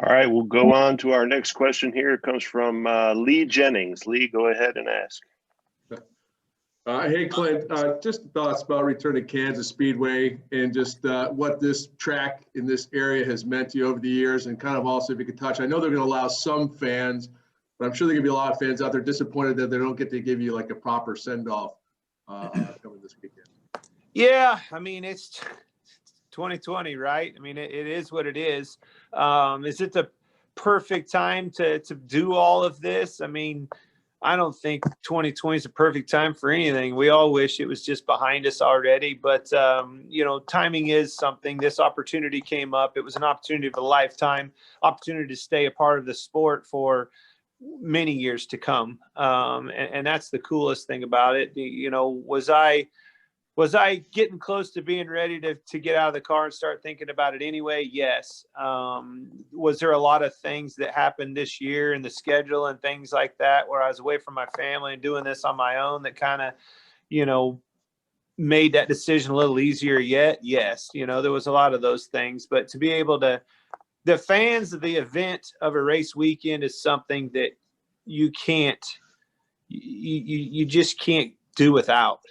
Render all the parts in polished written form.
All right, we'll go on to our next question here. It comes from Lee Jennings. Lee, go ahead and ask. Hey, Clint, just thoughts about returning Kansas Speedway and just what this track in this area has meant to you over the years, and kind of also if you could touch, I know they're going to allow some fans, but I'm sure there are going to be a lot of fans out there disappointed that they don't get to give you like a proper send-off coming this weekend. Yeah, I mean, it's 2020, right? I mean, it is what it is. Is it the perfect time to do all of this? I mean, I don't think 2020 is a perfect time for anything. We all wish it was just behind us already, but you know, timing is something. This opportunity came up. It was an opportunity of a lifetime, opportunity to stay a part of the sport for many years to come. And that's the coolest thing about it. You know, was I getting close to being ready to get out of the car and start thinking about it anyway? Yes. Was there a lot of things that happened this year in the schedule and things like that where I was away from my family and doing this on my own that kind of, you know, made that decision a little easier yet? Yes. You know, there was a lot of those things, but to be able to, the fans of the event of a race weekend is something that you can't, you just can't do without.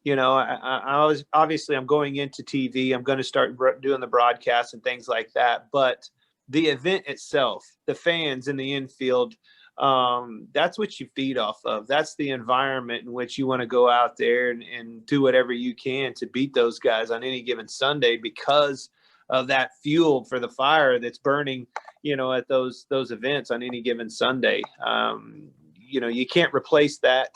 You know, I was obviously I'm going into TV. I'm going to start doing the broadcast and things like that. But the event itself, the fans in the infield, that's what you feed off of. That's the environment in which you want to go out there and do whatever you can to beat those guys on any given Sunday because of that fuel for the fire that's burning, you know, at those events on any given Sunday. You know, you can't replace that.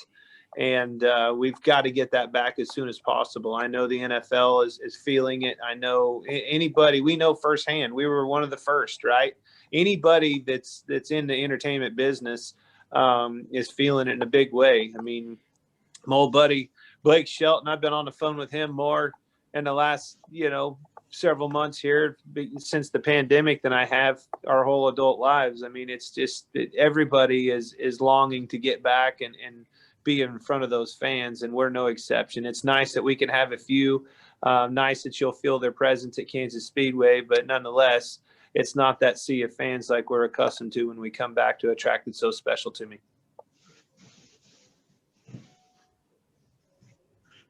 And we've got to get that back as soon as possible. I know the NFL is feeling it. I know anybody, we know firsthand, we were one of the first, right? Anybody that's in the entertainment business is feeling it in a big way. I mean, my old buddy, Blake Shelton, I've been on the phone with him more in the last, you know, several months here since the pandemic than I have our whole adult lives. I mean, it's just everybody is longing to get back and be in front of those fans, and we're no exception. It's nice that we can have a few, nice that you'll feel their presence at Kansas Speedway, but nonetheless, it's not that sea of fans like we're accustomed to when we come back to a track that's so special to me.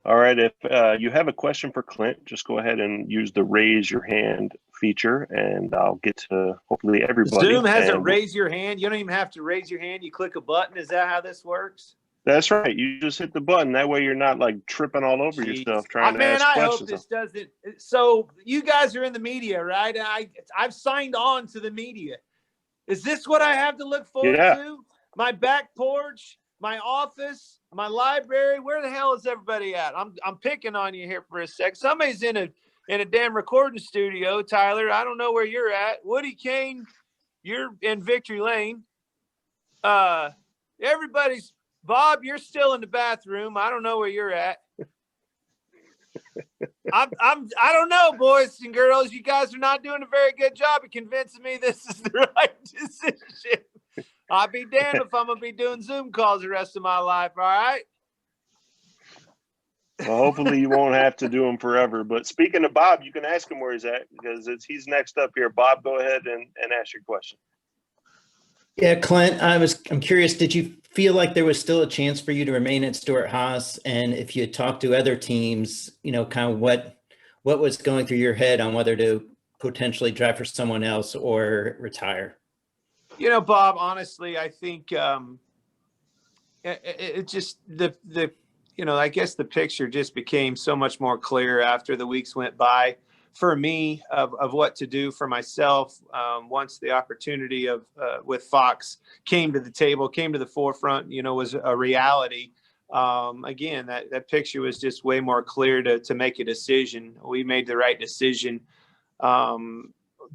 All right, if you have a question for Clint, just go ahead and use the raise your hand feature, and I'll get to hopefully everybody. Zoom has a raise your hand. You don't even have to raise your hand. You click a button. Is that how this works? That's right. You just hit the button. That way you're not like tripping all over yourself trying to ask questions. I hope this doesn't. So you guys are in the media, right? I've signed on to the media. Is this what I have to look forward to? My back porch, my office, my library. Where the hell is everybody at? I'm picking on you here for a sec. Somebody's in a damn recording studio, Tyler. I don't know where you're at. Woody Kane, you're in Victory Lane. Everybody's. Bob, you're still in the bathroom. I don't know where you're at. I don't know, boys and girls. You guys are not doing a very good job of convincing me this is the right decision. I'll be damned if I'm going to be doing Zoom calls the rest of my life, all right? Well, hopefully you won't have to do them forever. But speaking of Bob, you can ask him where he's at because he's next up here. Bob, go ahead and ask your question. Yeah, Clint, I'm curious, did you feel like there was still a chance for you to remain at Stewart-Haas? And if you had talked to other teams, you know, kind of what was going through your head on whether to potentially drive for someone else or retire? You know, Bob, honestly, I think it just you know, I guess the picture just became so much more clear after the weeks went by for me of what to do for myself once the opportunity of with Fox came to the table, came to the forefront, you know, was a reality. Again, that picture was just way more clear to make a decision. We made the right decision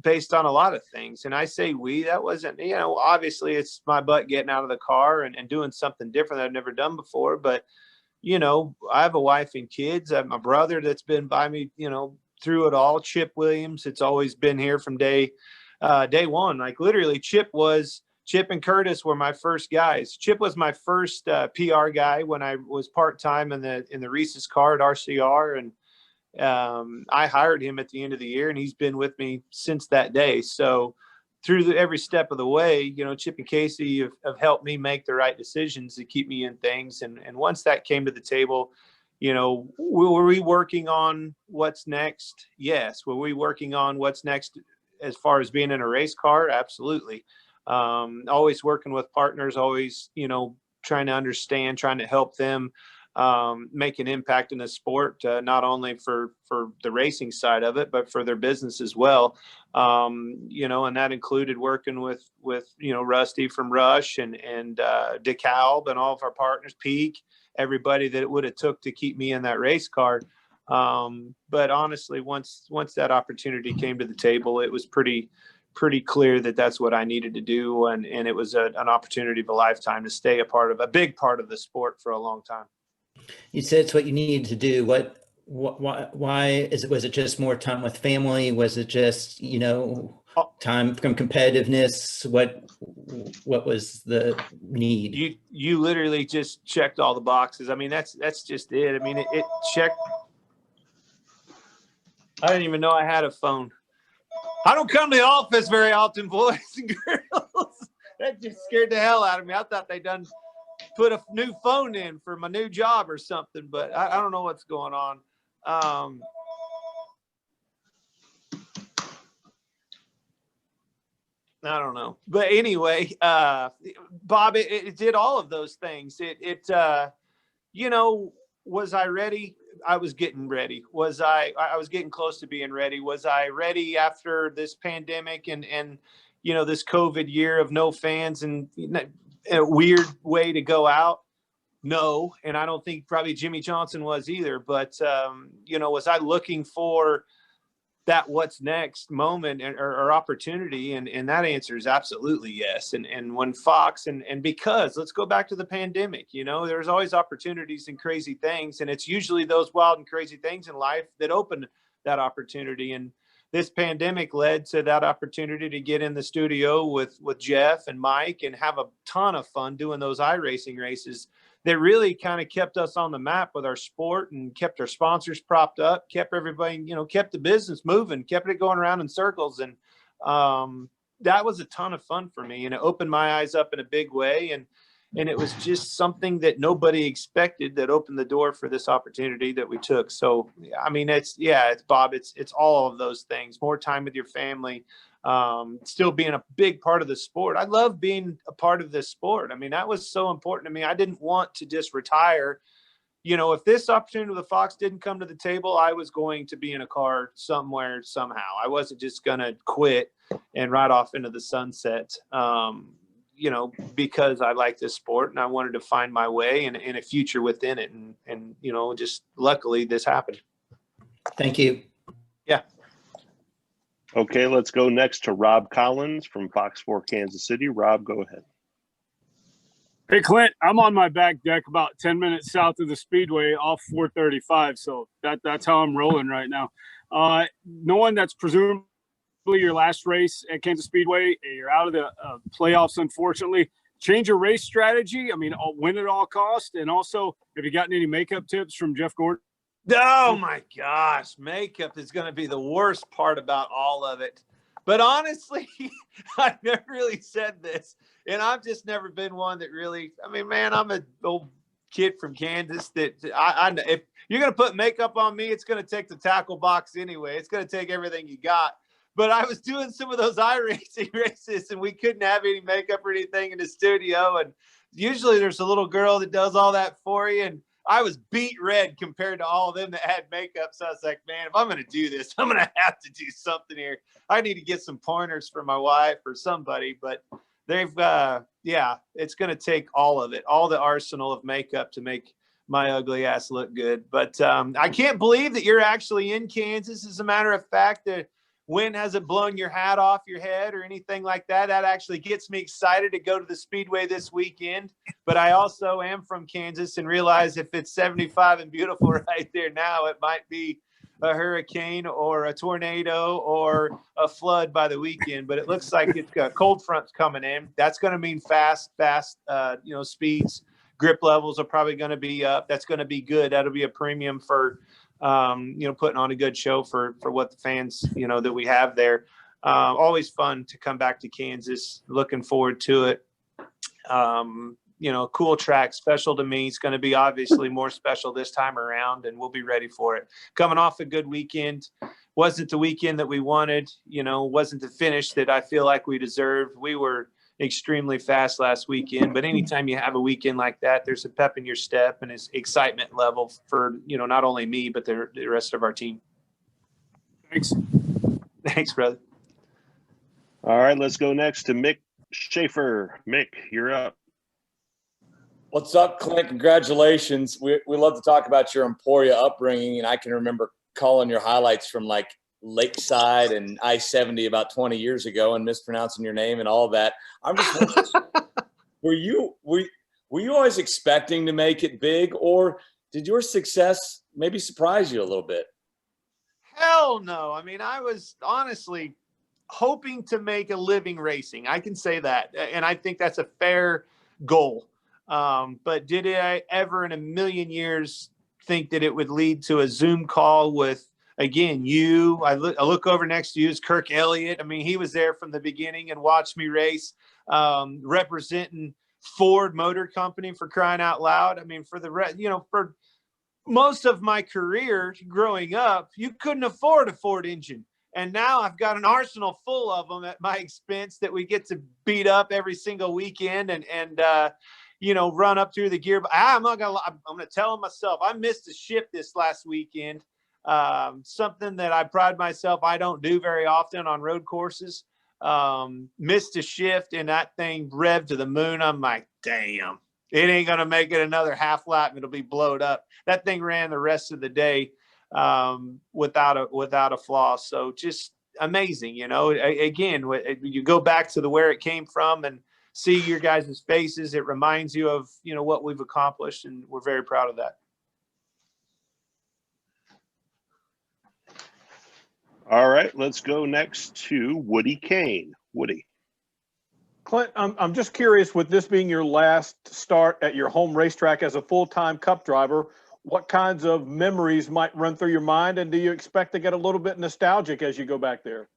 based on a lot of things. And I say we, that wasn't, you know, obviously it's my butt getting out of the car and doing something different that I've never done before. But, you know, I have a wife and kids. I have my brother that's been by me, you know, through it all. Chip Williams, it's always been here from day one. Like literally Chip and Curtis were my first guys. Chip was my first PR guy when I was part-time in the Reese's car at RCR. And I hired him at the end of the year and he's been with me since that day. So through every step of the way, Chip and Casey have helped me make the right decisions to keep me in things. And once that came to the table, were we working on what's next? Yes. Were we working on what's next as far as being in a race car? Absolutely. Always working with partners, always, trying to understand, trying to help them make an impact in the sport, not only for the racing side of it, but for their business as well. And that included working with Rusty from Rush and DeKalb and all of our partners, Peak, everybody that it would have took to keep me in that race car. But honestly, once that opportunity came to the table, it was pretty clear that that's what I needed to do. And it was an opportunity of a lifetime to stay a big part of the sport for a long time. You said it's what you needed to do. Why was it just more time with family? Was it just, time from competitiveness? What was the need? You literally just checked all the boxes. I mean, that's just it. I mean, it checked. I didn't even know I had a phone. I don't come to the office very often, boys and girls. That just scared the hell out of me. I thought they done put a new phone in for my new job or something, but I don't know what's going on. I don't know. But anyway, Bob, it did all of those things. Was I ready? I was getting ready. I was getting close to being ready. Was I ready after this pandemic and this COVID year of no fans and a weird way to go out? No. And I don't think probably Jimmy Johnson was either, but was I looking for that what's next moment or opportunity? And that answer is absolutely yes. And when Fox and because let's go back to the pandemic, there's always opportunities and crazy things. And it's usually those wild and crazy things in life that open that opportunity. And this pandemic led to that opportunity to get in the studio with Jeff and Mike and have a ton of fun doing those iRacing races that really kind of kept us on the map with our sport and kept our sponsors propped up, kept everybody, kept the business moving, kept it going around in circles. And that was a ton of fun for me. And it opened my eyes up in a big way. And it was just something that nobody expected that opened the door for this opportunity that we took. So, I mean, it's Bob, it's all of those things, more time with your family, still being a big part of the sport. I love being a part of this sport. I mean, that was so important to me. I didn't want to just retire. If this opportunity with the Fox didn't come to the table, I was going to be in a car somewhere, somehow. I wasn't just going to quit and ride off into the sunset. Because I like this sport and I wanted to find my way and a future within it. And just luckily this happened. Thank you. Yeah. Okay, let's go next to Rob Collins from Fox 4 Kansas City. Rob, go ahead. Hey, Clint, I'm on my back deck about 10 minutes south of the Speedway off 435. So that's how I'm rolling right now. Knowing that's presumably your last race at Kansas Speedway, you're out of the playoffs, unfortunately. Change your race strategy? I mean, win at all cost? And also, have you gotten any makeup tips from Jeff Gordon? Oh my gosh, makeup is going to be the worst part about all of it. But honestly, I've never really said this, and I've just never been one that really, I mean, man, I'm an old kid from Kansas that I if you're going to put makeup on me, it's going to take the tackle box anyway. It's going to take everything you got. But I was doing some of those iRacing races, and we couldn't have any makeup or anything in the studio. And usually there's a little girl that does all that for you. And I was beat red compared to all of them that had makeup. So I was like, man, if I'm going to do this, I'm going to have to do something here. I need to get some pointers for my wife or somebody. But they've, it's going to take all of it, all the arsenal of makeup to make my ugly ass look good. But I can't believe that you're actually in Kansas. As a matter of fact, the wind hasn't blown your hat off your head or anything like that. That actually gets me excited to go to the Speedway this weekend. But I also am from Kansas and realize if it's 75 and beautiful right there now, it might be a hurricane or a tornado or a flood by the weekend. But it looks like it's got cold fronts coming in. That's going to mean fast, speeds. Grip levels are probably going to be up. That's going to be good. That'll be a premium for, putting on a good show for what the fans, that we have there. Always fun to come back to Kansas. Looking forward to it. Cool track, special to me. It's going to be obviously more special this time around, and we'll be ready for it. Coming off a good weekend. Wasn't the weekend that we wanted, wasn't the finish that I feel like we deserved. We were extremely fast last weekend, but anytime you have a weekend like that, there's a pep in your step and it's excitement level for, not only me, but the rest of our team. Thanks. Thanks, brother. All right, let's go next to Mick Schaefer. Mick, you're up. What's up, Clint? Congratulations. We love to talk about your Emporia upbringing, and I can remember calling your highlights from like Lakeside and I-70 about 20 years ago and mispronouncing your name and all of that. I'm just wondering, were you always expecting to make it big, or did your success maybe surprise you a little bit? Hell no. I mean, I was honestly hoping to make a living racing. I can say that. And I think that's a fair goal. But did I ever in a million years think that it would lead to a Zoom call with, again, you? I look over next to you is Kirk Elliott. I mean, he was there from the beginning and watched me race, representing Ford Motor Company, for crying out loud. I mean, for most of my career growing up, you couldn't afford a Ford engine. And now I've got an arsenal full of them at my expense that we get to beat up every single weekend and run up through the gear. I'm not gonna lie, I'm gonna tell myself I missed a shift this last weekend. Something that I pride myself I don't do very often on road courses. Missed a shift and that thing revved to the moon. I'm like, damn, it ain't gonna make it another half lap and it'll be blowed up. That thing ran the rest of the day without a flaw. So just amazing, again, you go back to where it came from and see your guys' faces. It reminds you of, what we've accomplished, and we're very proud of that. All right, let's go next to Woody Kane. Woody. Clint, I'm just curious, with this being your last start at your home racetrack as a full-time Cup driver, what kinds of memories might run through your mind, and do you expect to get a little bit nostalgic as you go back there?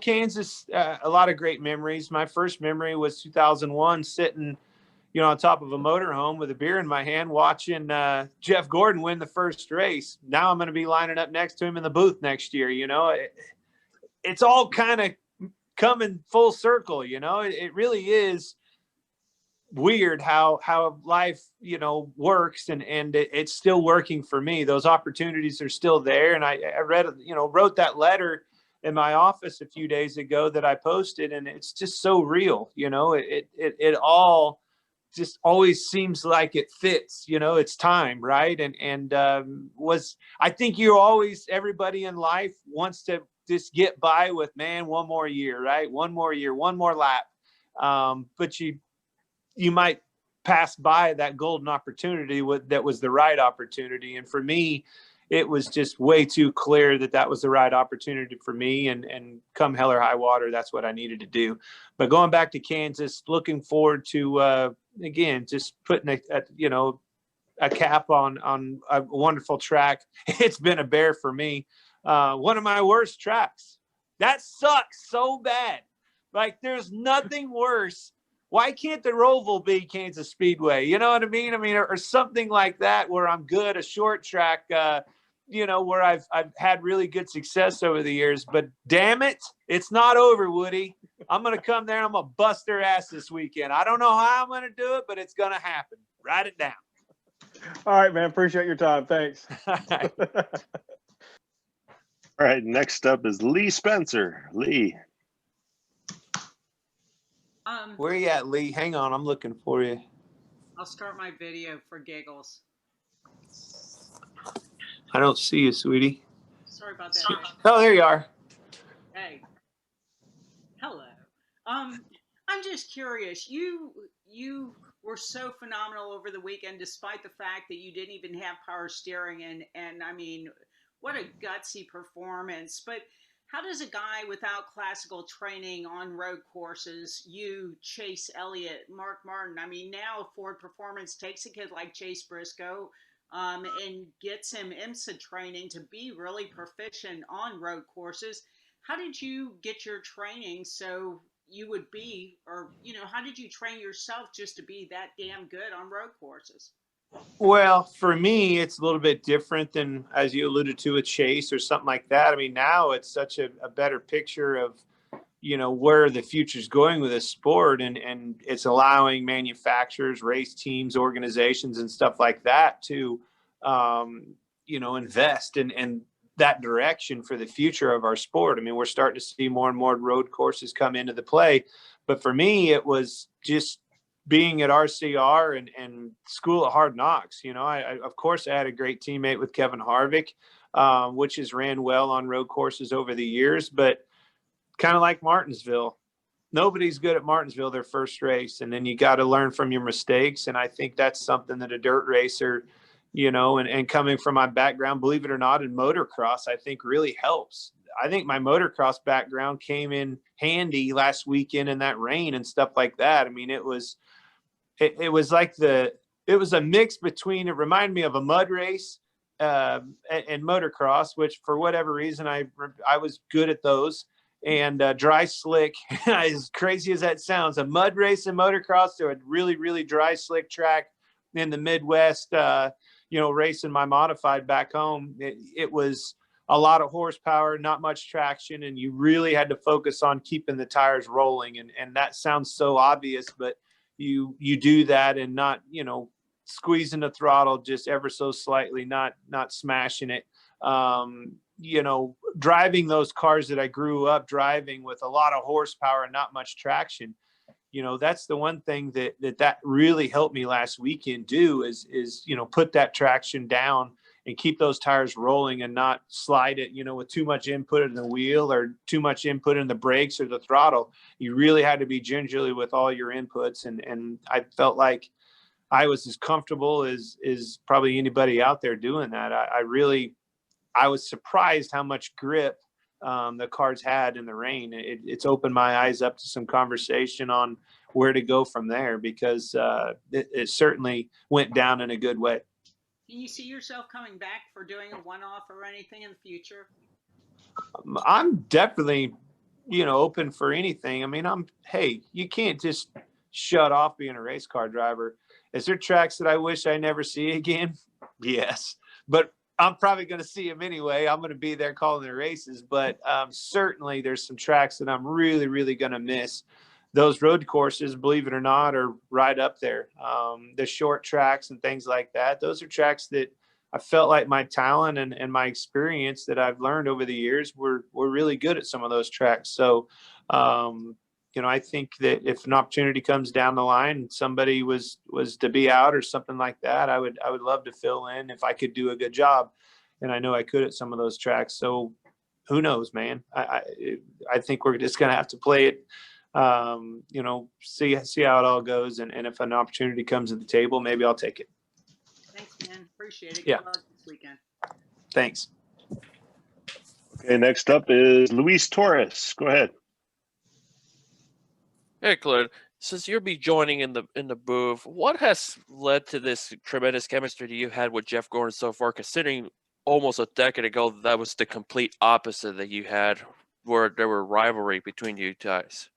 Kansas, a lot of great memories. My first memory was 2001, sitting, on top of a motorhome with a beer in my hand, watching Jeff Gordon win the first race. Now I'm going to be lining up next to him in the booth next year. It's all kind of coming full circle. It really is weird how life, works, and it's still working for me. Those opportunities are still there. And I read, wrote that letter in my office a few days ago that I posted, and it's just so real. It all just always seems like it fits, it's time. Right. I think everybody in life wants to just get by with, man, one more year, right? One more year, one more lap. But you might pass by that golden opportunity that was the right opportunity. And for me, it was just way too clear that was the right opportunity for me. And come hell or high water, that's what I needed to do. But going back to Kansas, looking forward to, again, just putting a cap on a wonderful track. It's been a bear for me. One of my worst tracks. That sucks so bad. Like, there's nothing worse. Why can't the Roval be Kansas Speedway? You know what I mean? Or something like that where I'm good, a short track, where I've had really good success over the years. But damn it, it's not over, Woody. I'm going to come there and I'm going to bust their ass this weekend. I don't know how I'm going to do it, but it's going to happen. Write it down. All right, man. Appreciate your time. Thanks. All right, next up is Lee Spencer. Lee. Where you at, Lee? Hang on, I'm looking for you. I'll start my video for giggles. I don't see you, sweetie. Sorry about that. Oh, there you are. Hey. Hello. I'm just curious. You were so phenomenal over the weekend, despite the fact that you didn't even have power steering, and I mean, what a gutsy performance. But how does a guy without classical training on road courses, Chase Elliott, Mark Martin, I mean, now Ford Performance takes a kid like Chase Briscoe, and get some IMSA training to be really proficient on road courses. How did you get your training so you would be, or, how did you train yourself just to be that damn good on road courses? Well, for me, it's a little bit different than, as you alluded to, a Chase or something like that. I mean, now it's such a better picture of, where the future's going with this sport, and it's allowing manufacturers, race teams, organizations, and stuff like that to, invest in that direction for the future of our sport. I mean, we're starting to see more and more road courses come into the play. But for me, it was just being at RCR and School of Hard Knocks. I of course I had a great teammate with Kevin Harvick, which has ran well on road courses over the years, but kind of like Martinsville, nobody's good at Martinsville their first race, and then you got to learn from your mistakes. And I think that's something that a dirt racer, and coming from my background, believe it or not, in motocross, I think really helps. I think my motocross background came in handy last weekend in that rain and stuff like that. I mean, it was like it was a mix between, it reminded me of a mud race and motocross, which for whatever reason, I was good at those. And dry slick, as crazy as that sounds, a mud race and motocross to a really, really dry slick track in the Midwest, racing my modified back home. It was a lot of horsepower, not much traction, and you really had to focus on keeping the tires rolling. And that sounds so obvious, but you do that and not, squeezing the throttle just ever so slightly, not smashing it. Driving those cars that I grew up driving with a lot of horsepower and not much traction, that's the one thing that really helped me last weekend do is put that traction down and keep those tires rolling and not slide it, with too much input in the wheel or too much input in the brakes or the throttle. You really had to be gingerly with all your inputs. And I felt like I was as comfortable as probably anybody out there doing that. I was surprised how much grip the cars had in the rain. It's opened my eyes up to some conversation on where to go from there, because it certainly went down in a good way. Can you see yourself coming back for doing a one-off or anything in the future? I'm definitely, open for anything. I mean, hey, you can't just shut off being a race car driver. Is there tracks that I wish I never see again? Yes, but I'm probably going to see them anyway. I'm going to be there calling the races, but certainly there's some tracks that I'm really, really going to miss. Those road courses, believe it or not, are right up there. The short tracks and things like that. Those are tracks that I felt like my talent and my experience that I've learned over the years were really good at some of those tracks. So, I think that if an opportunity comes down the line and somebody was to be out or something like that, I would love to fill in if I could do a good job. And I know I could at some of those tracks. So who knows, man? I think we're just going to have to play it, see how it all goes. And if an opportunity comes to the table, maybe I'll take it. Thanks, man. Appreciate it. Yeah. Good luck this weekend. Thanks. Okay, next up is Luis Torres. Go ahead. Hey, Clint. Since you'll be joining in the booth, what has led to this tremendous chemistry that you had with Jeff Gordon so far, considering almost a decade ago that was the complete opposite that you had, where there were rivalry between you guys?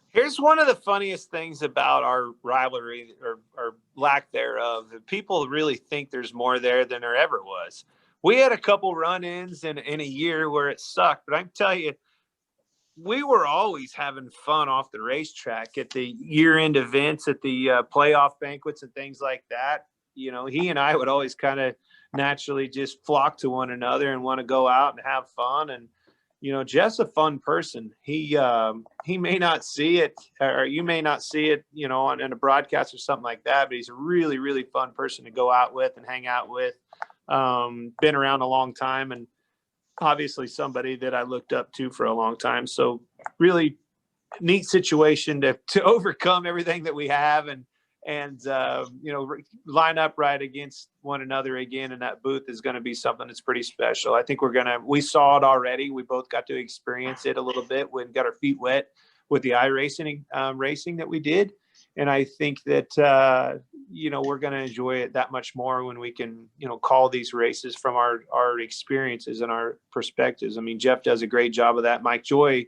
Here's one of the funniest things about our rivalry or lack thereof. People really think there's more there than there ever was. We had a couple run-ins in a year where it sucked, but I can tell you, we were always having fun off the racetrack at the year-end events, at the playoff banquets and things like that. He and I would always kind of naturally just flock to one another and want to go out and have fun. And, Jeff's a fun person. He may not see it, or you may not see it, in a broadcast or something like that, but he's a really, really fun person to go out with and hang out with. Been around a long time, and obviously somebody that I looked up to for a long time. So really neat situation to overcome everything that we have and line up right against one another again in that booth is going to be something that's pretty special. I think we saw it already. We both got to experience it a little bit when got our feet wet with the iRacing racing that we did. And I think that, you know, we're going to enjoy it that much more when we can, you know, call these races from our experiences and our perspectives. I mean, Jeff does a great job of that. Mike Joy,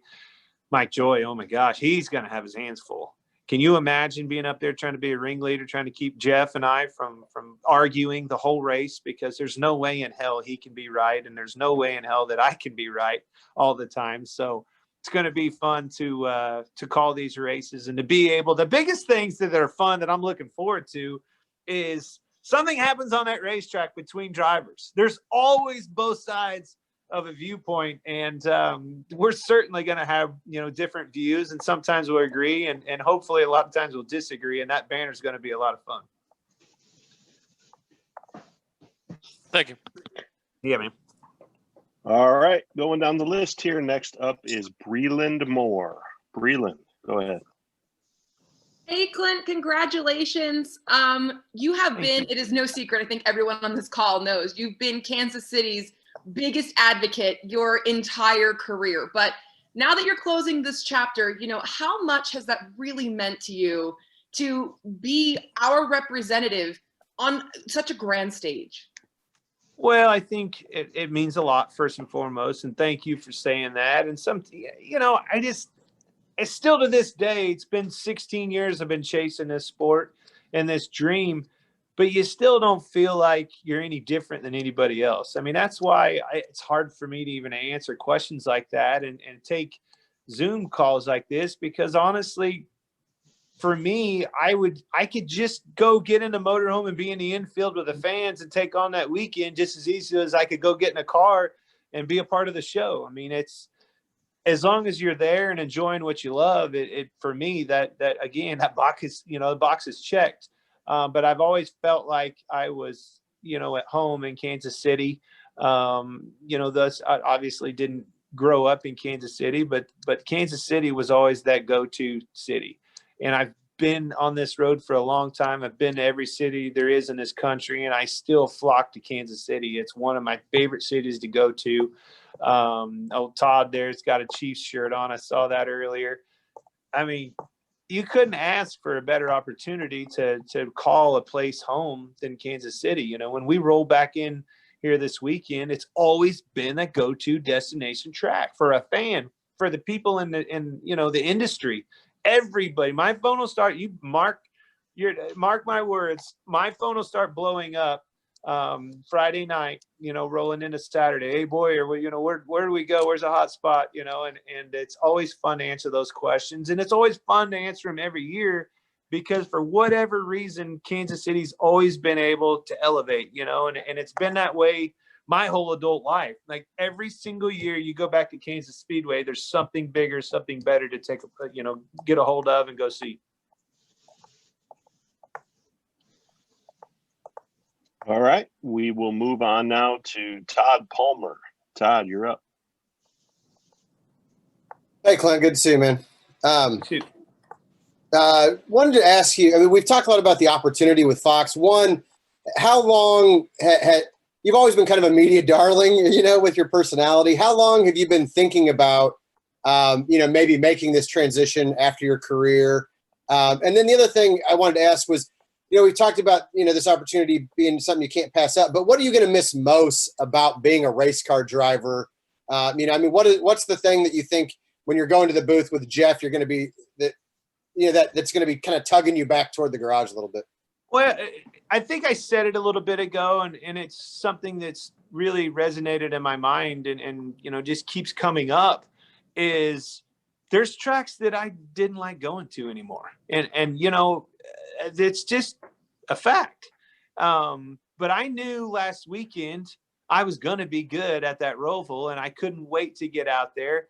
oh my gosh, he's going to have his hands full. Can you imagine being up there trying to be a ringleader, trying to keep Jeff and I from arguing the whole race? Because there's no way in hell he can be right, and there's no way in hell that I can be right all the time. So it's going to be fun to call these races and to be able. The biggest things that are fun that I'm looking forward to is something happens on that racetrack between drivers. There's always both sides of a viewpoint, and we're certainly going to have, you know, different views, and sometimes we'll agree, and hopefully a lot of times we'll disagree, and that banner is going to be a lot of fun. Thank you. Yeah, man. All right, going down the list here. Next up is Breland Moore. Breland, go ahead. Hey, Clint, congratulations. You have been, it is no secret, I think everyone on this call knows, you've been Kansas City's biggest advocate your entire career. But now that you're closing this chapter, you know, how much has that really meant to you to be our representative on such a grand stage? Well, I think it means a lot, first and foremost, and thank you for saying that. And you know, it's still to this day, it's been 16 years I've been chasing this sport and this dream, but you still don't feel like you're any different than anybody else. I mean, that's why it's hard for me to even answer questions like that and take Zoom calls like this, because honestly, for me, I could just go get in a motorhome and be in the infield with the fans and take on that weekend just as easy as I could go get in a car and be a part of the show. I mean, it's, as long as you're there and enjoying what you love, it for me, that again, that box is, you know, the box is checked. But I've always felt like I was, you know, at home in Kansas City. You know, thus I obviously didn't grow up in Kansas City, but Kansas City was always that go-to city. And I've been on this road for a long time. I've been to every city there is in this country, and I still flock to Kansas City. It's one of my favorite cities to go to. Todd there's got a Chiefs shirt on. I saw that earlier. I mean, you couldn't ask for a better opportunity to call a place home than Kansas City. You know, when we roll back in here this weekend, it's always been a go-to destination track for a fan, for the people in you know, the industry, everybody. My phone will start, you mark my words, my phone will start blowing up Friday night, you know, rolling into Saturday. Hey, boy, or you know, where do we go? Where's a hot spot? You know, and it's always fun to answer those questions, and it's always fun to answer them every year, because for whatever reason, Kansas City's always been able to elevate, you know, and it's been that way my whole adult life. Like every single year you go back to Kansas Speedway, there's something bigger, something better to take, you know, get a hold of and go see. All right, we will move on now to Todd Palmer. Todd, you're up. Hey, Clint, good to see you, man. Shoot. Wanted to ask you, I mean, we've talked a lot about the opportunity with Fox. One, how long you've always been kind of a media darling, you know, with your personality. How long have you been thinking about, you know, maybe making this transition after your career? And then the other thing I wanted to ask was, you know, we talked about, you know, this opportunity being something you can't pass up, but what are you going to miss most about being a race car driver? You know, I mean, what's the thing that you think when you're going to the booth with Jeff, you're going to be that's going to be kind of tugging you back toward the garage a little bit? Well, I think I said it a little bit ago, and it's something that's really resonated in my mind and you know, just keeps coming up, is there's tracks that I didn't like going to anymore. And you know, it's just a fact. But I knew last weekend I was going to be good at that Roval, and I couldn't wait to get out there.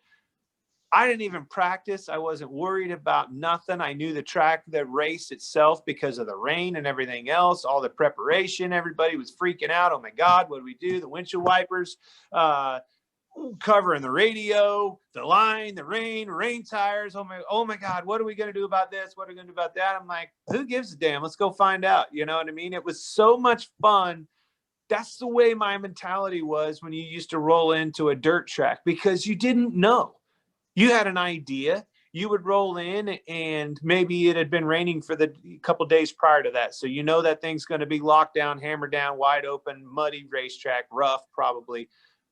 I didn't even practice. I wasn't worried about nothing. I knew the track, the race itself, because of the rain and everything else, all the preparation. Everybody was freaking out. Oh my God, what do we do? The windshield wipers, covering the radio, the line, the rain tires. Oh my God, what are we going to do about this? What are we going to do about that? I'm like, who gives a damn? Let's go find out. You know what I mean? It was so much fun. That's the way my mentality was when you used to roll into a dirt track, because you didn't know. You had an idea. you would roll in and maybe it had been raining for the couple days prior to that. So you know that thing's going to be locked down, hammered down, wide open, muddy racetrack, rough probably.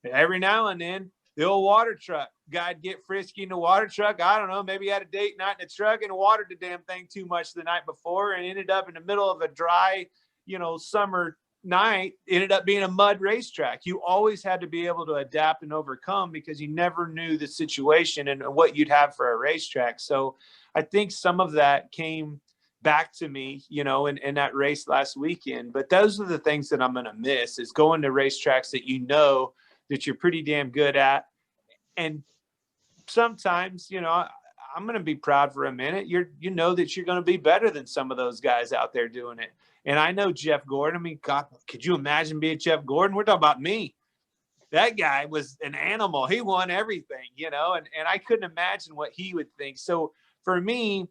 Every now and then, the old water truck guy'd get frisky in the water truck. I don't know, maybe he had a date night in the truck and watered the damn thing too much the night before and ended up in the middle of a dry, summer night, ended up being a mud racetrack. You always had to be able to adapt and overcome because you never knew the situation and what you'd have for a racetrack. So I think some of that came back to me, in that race last weekend. But those are the things that I'm going to miss, is going to racetracks that that you're pretty damn good at. And sometimes, I'm going to be proud for a minute. You know that you're going to be better than some of those guys out there doing it. And I know Jeff Gordon. I mean, God, could you imagine being Jeff Gordon? We're talking about me. That guy was an animal. He won everything, and I couldn't imagine what he would think. So for me,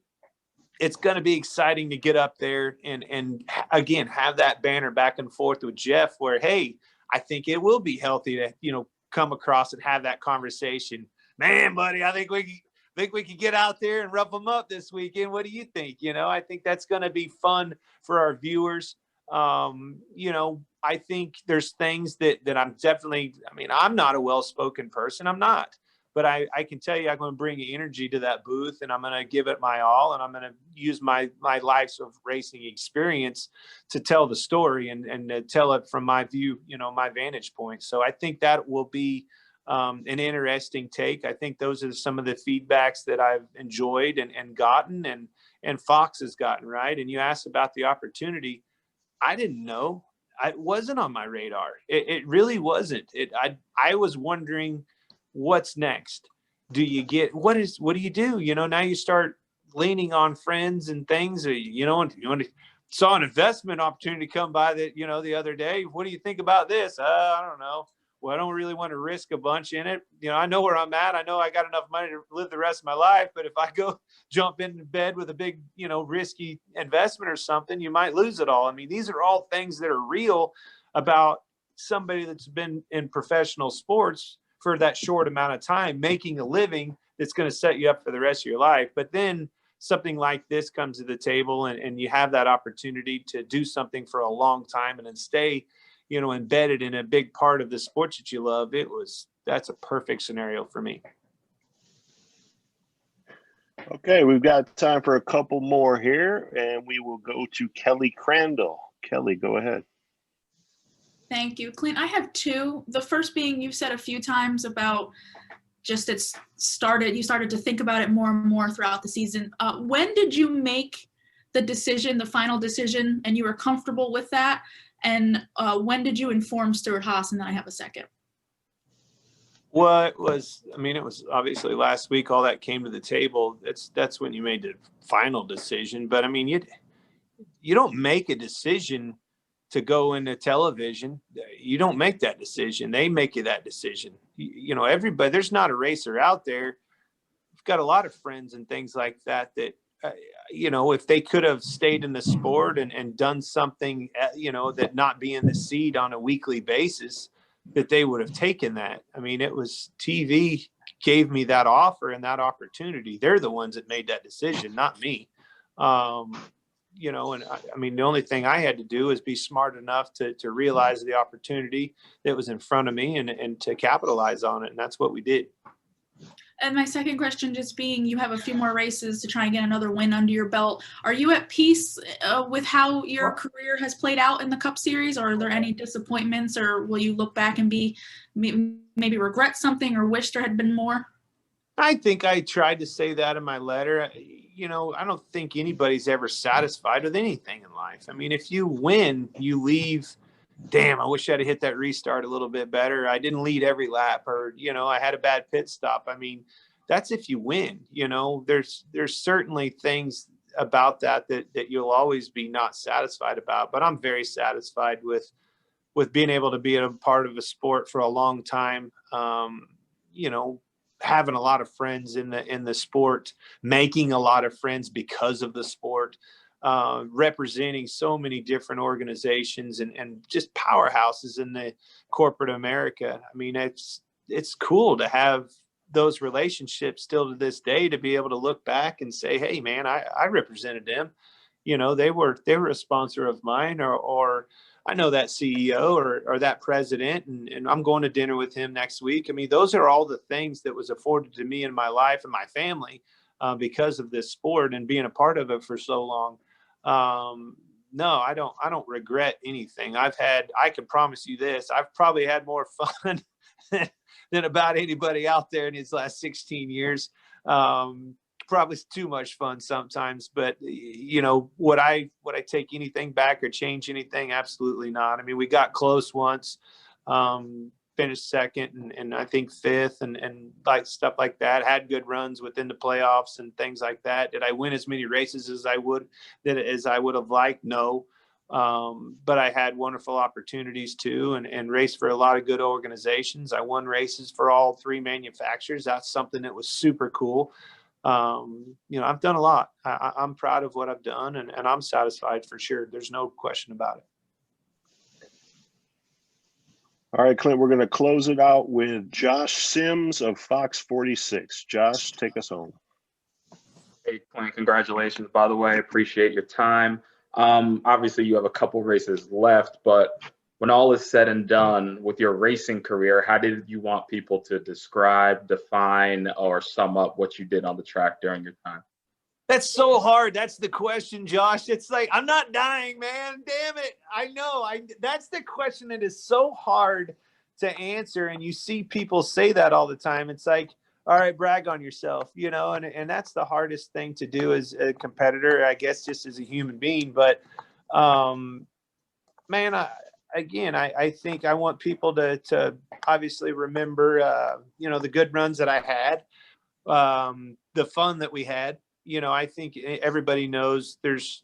it's going to be exciting to get up there and again, have that banner back and forth with Jeff where, hey, I think it will be healthy to, come across and have that conversation. Man, buddy, I think we could get out there and rough them up this weekend. What do you think? I think that's going to be fun for our viewers. I think there's things that I'm definitely, I'm not a well-spoken person. I'm not, but I can tell you, I'm going to bring energy to that booth and I'm going to give it my all. And I'm going to use my life's of racing experience to tell the story and to tell it from my view, my vantage point. So I think that will be an interesting take. I think those are some of the feedbacks that I've enjoyed and gotten and Fox has gotten, right. And you asked about the opportunity. I didn't know. It wasn't on my radar. It really wasn't. I was wondering what's next. What do you do? Now you start leaning on friends and things, and saw an investment opportunity come by that, the other day. What do you think about this? I don't know. Well, I don't really want to risk a bunch in it. I know where I'm at. I know I got enough money to live the rest of my life, but if I go jump into bed with a big, risky investment or something, you might lose it all. These are all things that are real about somebody that's been in professional sports for that short amount of time, making a living that's going to set you up for the rest of your life. But then something like this comes to the table and you have that opportunity to do something for a long time and then stay embedded in a big part of the sports that you love. That's a perfect scenario for me. Okay, we've got time for a couple more here, and we will go to Kelly Crandall. Kelly, go ahead. Thank you. Clint, I have two. The first being, you've said a few times about you started to think about it more and more throughout the season. When did you make the final decision, and you were comfortable with that? And when did you inform Stuart Haas? And then I have a second. Well, it was obviously last week, all that came to the table. That's when you made the final decision. But you don't make a decision to go into television. You don't make that decision. They make you that decision. Everybody, there's not a racer out there. We've got a lot of friends and things like that if they could have stayed in the sport and done something, that not be in the seat on a weekly basis, that they would have taken that. It was TV gave me that offer and that opportunity. They're the ones that made that decision, not me. The only thing I had to do is be smart enough to realize the opportunity that was in front of me and to capitalize on it. And that's what we did. And my second question just being, you have a few more races to try and get another win under your belt. Are you at peace with how your career has played out in the Cup Series, or are there any disappointments, or will you look back and maybe regret something or wish there had been more? I think I tried to say that in my letter. I don't think anybody's ever satisfied with anything in life. If you win, you leave, damn, I wish I'd have hit that restart a little bit better. I didn't lead every lap, or, I had a bad pit stop. That's if you win. There's certainly things about that you'll always be not satisfied about, but I'm very satisfied with being able to be a part of a sport for a long time. Having a lot of friends in the sport, making a lot of friends because of the sport, representing so many different organizations and just powerhouses in the corporate America. It's cool to have those relationships still to this day, to be able to look back and say, hey man, I represented them. You know, they were a sponsor of mine, or I know that CEO or that president, and I'm going to dinner with him next week. I mean, those are all the things that was afforded to me in my life and my family because of this sport and being a part of it for so long. No, I don't regret anything. I can promise you this, I've probably had more fun than about anybody out there in these last 16 years. Probably too much fun sometimes, but you know, would I take anything back or change anything? Absolutely not. I mean, we got close once, finished second and I think fifth and like stuff like that, had good runs within the playoffs and things like that. Did I win as many races as I would have liked? No. But I had wonderful opportunities too, and raced for a lot of good organizations. I won races for all three manufacturers. That's something that was super cool. You know, I've done a lot. I'm proud of what I've done, and I'm satisfied for sure. There's no question about it. All right, Clint, we're going to close it out with Josh Sims of Fox 46. Josh, take us home. Hey, Clint, congratulations, by the way. Appreciate your time. Obviously, you have a couple races left, but when all is said and done with your racing career, how did you want people to describe, define, or sum up what you did on the track during your time? That's so hard. That's the question, Josh. It's like, I'm not dying, man. Damn it. I know. That's the question that is so hard to answer. And you see people say that all the time. It's like, all right, brag on yourself, you know, and that's the hardest thing to do as a competitor, I guess, just as a human being. But, man, I think I want people to obviously remember, you know, the good runs that I had, the fun that we had. You know, I think everybody knows there's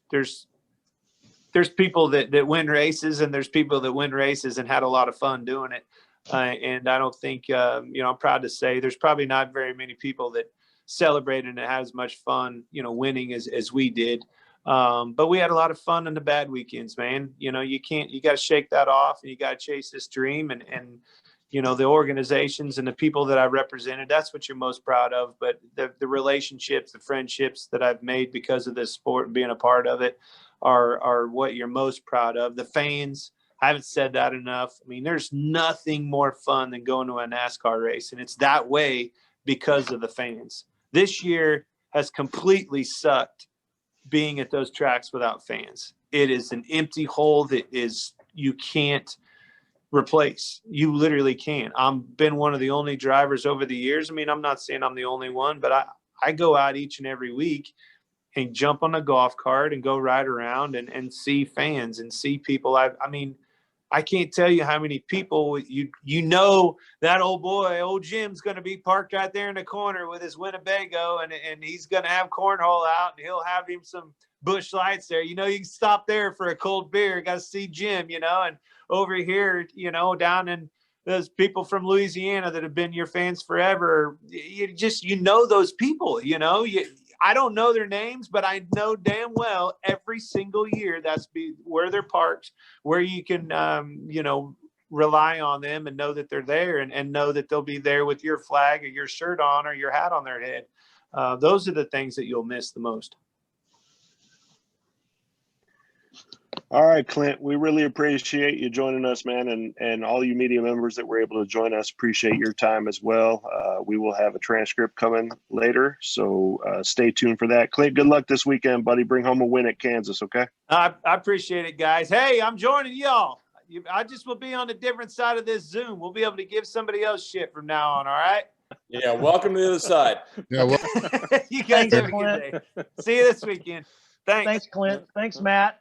people that win races, and there's people that win races and had a lot of fun doing it. And I don't think, you know, I'm proud to say there's probably not very many people that celebrated and had as much fun, you know, winning as we did. But we had a lot of fun in the bad weekends, man. You know, you got to shake that off, and you got to chase this dream, and you know, the organizations and the people that I represented, that's what you're most proud of. But the relationships, the friendships that I've made because of this sport and being a part of it are what you're most proud of. The fans, I haven't said that enough. I mean, there's nothing more fun than going to a NASCAR race, and it's that way because of the fans. This year has completely sucked being at those tracks without fans. It is an empty hole that you can't replace. You literally can't. I've been one of the only drivers over the years. I mean, I'm not saying I'm the only one, but I go out each and every week and jump on a golf cart and go ride around and see fans and see people. I mean, I can't tell you how many people you know that old Jim's going to be parked right there in the corner with his Winnebago, and he's going to have cornhole out, and he'll have him some Busch Lights there. You know, you can stop there for a cold beer. Got to see Jim, you know. And over here, you know, down in those people from Louisiana that have been your fans forever, you know those people, you know. I don't know their names, but I know damn well every single year that's where they're parked, where you can, you know, rely on them and know that they're there, and know that they'll be there with your flag or your shirt on or your hat on their head. Those are the things that you'll miss the most. All right, Clint, we really appreciate you joining us, man, and all you media members that were able to join us. Appreciate your time as well. We will have a transcript coming later, so stay tuned for that. Clint, good luck this weekend, buddy. Bring home a win at Kansas, okay? I appreciate it, guys. Hey, I'm joining y'all. I just will be on a different side of this Zoom. We'll be able to give somebody else shit from now on, all right? Yeah, welcome to the other side. Yeah, well, You guys have a good day. See you this weekend. Thanks. Thanks, Clint. Thanks, Matt.